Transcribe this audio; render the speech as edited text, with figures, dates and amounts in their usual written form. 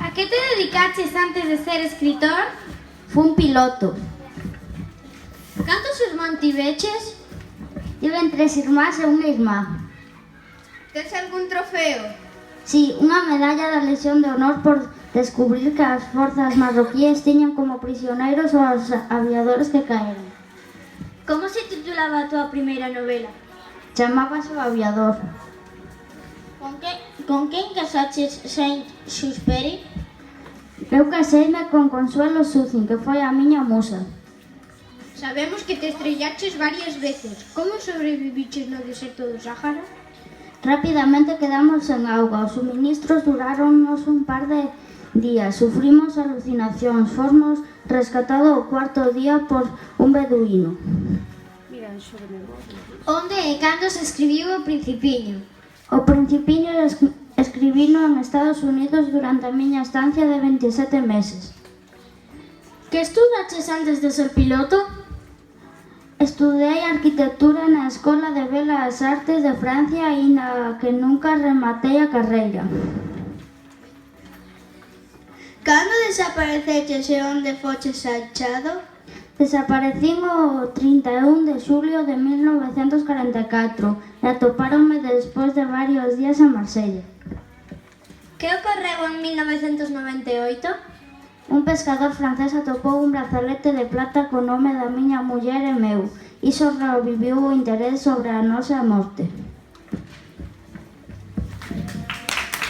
A que te dedicaches antes de ser escritor? Fun piloto. Cantos irmán tiveches? Tiven 3 irmás e unha irmá. Tes algún trofeo? Si, unha medalla da Lexión de Honor por descubrir que as forzas marroquíes tiñan como prisioneiros os aviadores que caeron. Como se titulaba a túa primeira novela? Chamábase O Aviador. Con quen casaches Saint-Exupéry? Eu caseime con Consuelo Sucin, que foi a miña musa. Sabemos que te estrellaches varias veces. Como sobreviviches no deserto do Sáhara? Rapidamente quedamos sen auga. Os suministros duraronnos un par de días. Sufrimos alucinacións. Fomos rescatados o 4º día por un beduíno. Onde e cando se escribiu O Principiño? O Principiño escribino en Estados Unidos durante a miña estancia de 27 meses. Que estudaches antes de ser piloto? Estudei arquitectura na Escola de Belas Artes de Francia e na que nunca rematei a carreira. Cando desapareceches e onde foches achado? Desaparecín o 31 de xulio de 1944 e atopáronme despois de varios días en Marsella. Que ocorreu en 1998? Un pescador francés atopou un brazalete de plata co nome da miña muller e meu. Iso reviviu o interés sobre a nosa morte.